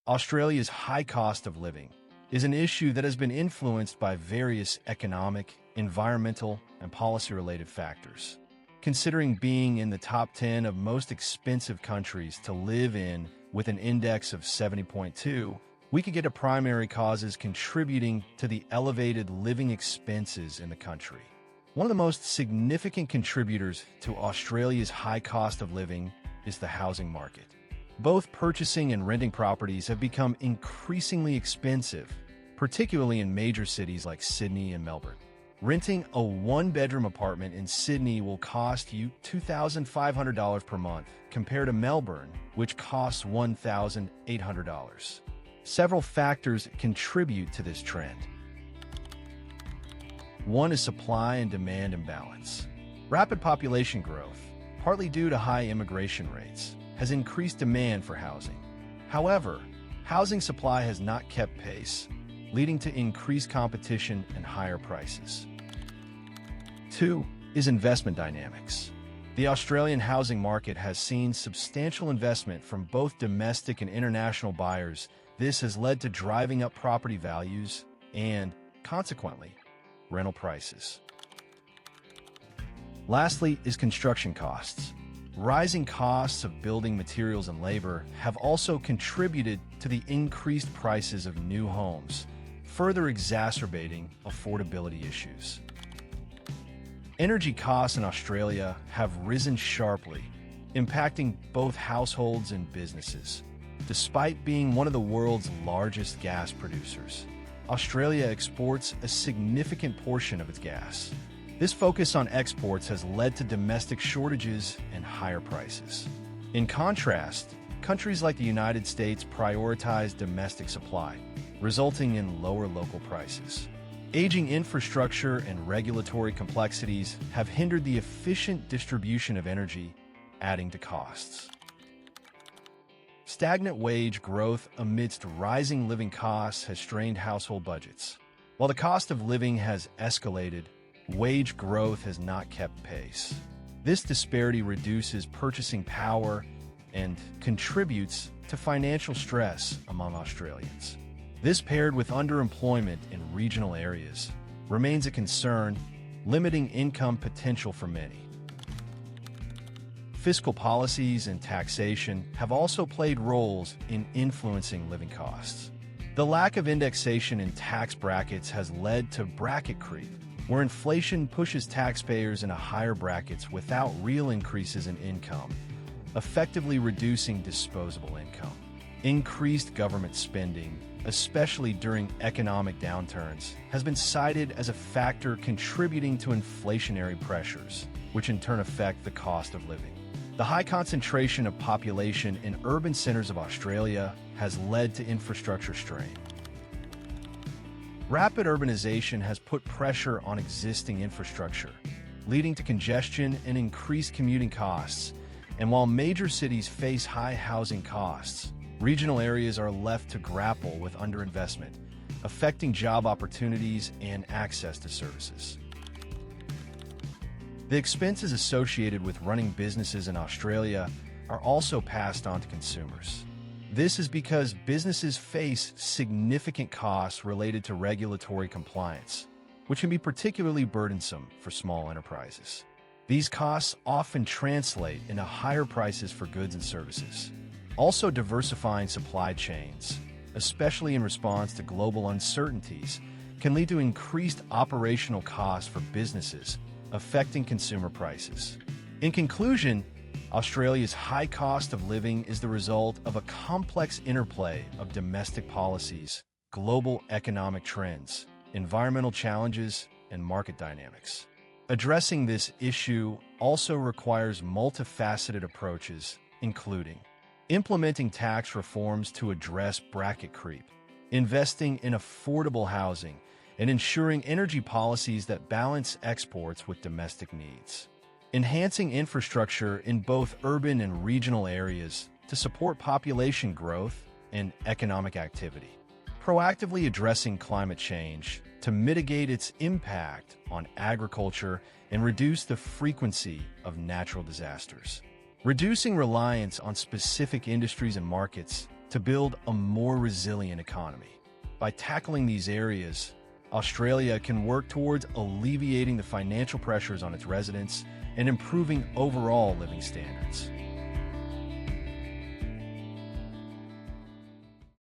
Australia's high cost of living is an issue that has been influenced by various economic, environmental, and policy-related factors. Considering being in the top 10 of most expensive countries to live in with an index of 70.2, we could get to primary causes contributing to the elevated living expenses in the country. One of the most significant contributors to Australia's high cost of living is the housing market. Both purchasing and renting properties have become increasingly expensive, particularly in major cities like Sydney and Melbourne. Renting a one-bedroom apartment in Sydney will cost you $2,500 per month, compared to Melbourne, which costs $1,800. Several factors contribute to this trend. One is supply and demand imbalance. Rapid population growth, partly due to high immigration rates, has increased demand for housing. However, housing supply has not kept pace, leading to increased competition and higher prices. Two is investment dynamics. The Australian housing market has seen substantial investment from both domestic and international buyers. This has led to driving up property values and, consequently, rental prices. Lastly is construction costs. Rising costs of building materials and labor have also contributed to the increased prices of new homes, further exacerbating affordability issues. Energy costs in Australia have risen sharply, impacting both households and businesses. Despite being one of the world's largest gas producers, Australia exports a significant portion of its gas. This focus on exports has led to domestic shortages and higher prices. In contrast, countries like the United States prioritize domestic supply, resulting in lower local prices. Aging infrastructure and regulatory complexities have hindered the efficient distribution of energy, adding to costs. Stagnant wage growth amidst rising living costs has strained household budgets. While the cost of living has escalated, wage growth has not kept pace. This disparity reduces purchasing power and contributes to financial stress among Australians. This, paired with underemployment in regional areas, remains a concern, limiting income potential for many. Fiscal policies and taxation have also played roles in influencing living costs. The lack of indexation in tax brackets has led to bracket creep, where inflation pushes taxpayers into higher brackets without real increases in income, effectively reducing disposable income. Increased government spending, especially during economic downturns, has been cited as a factor contributing to inflationary pressures, which in turn affect the cost of living. The high concentration of population in urban centers of Australia has led to infrastructure strain. Rapid urbanization has put pressure on existing infrastructure, leading to congestion and increased commuting costs. And while major cities face high housing costs, regional areas are left to grapple with underinvestment, affecting job opportunities and access to services. The expenses associated with running businesses in Australia are also passed on to consumers. This is because businesses face significant costs related to regulatory compliance, which can be particularly burdensome for small enterprises. These costs often translate into higher prices for goods and services. Also, diversifying supply chains, especially in response to global uncertainties, can lead to increased operational costs for businesses, affecting consumer prices. In conclusion, Australia's high cost of living is the result of a complex interplay of domestic policies, global economic trends, environmental challenges, and market dynamics. Addressing this issue also requires multifaceted approaches, including implementing tax reforms to address bracket creep, investing in affordable housing, and ensuring energy policies that balance exports with domestic needs. Enhancing infrastructure in both urban and regional areas to support population growth and economic activity. Proactively addressing climate change to mitigate its impact on agriculture and reduce the frequency of natural disasters. Reducing reliance on specific industries and markets to build a more resilient economy. By tackling these areas, Australia can work towards alleviating the financial pressures on its residents and improving overall living standards.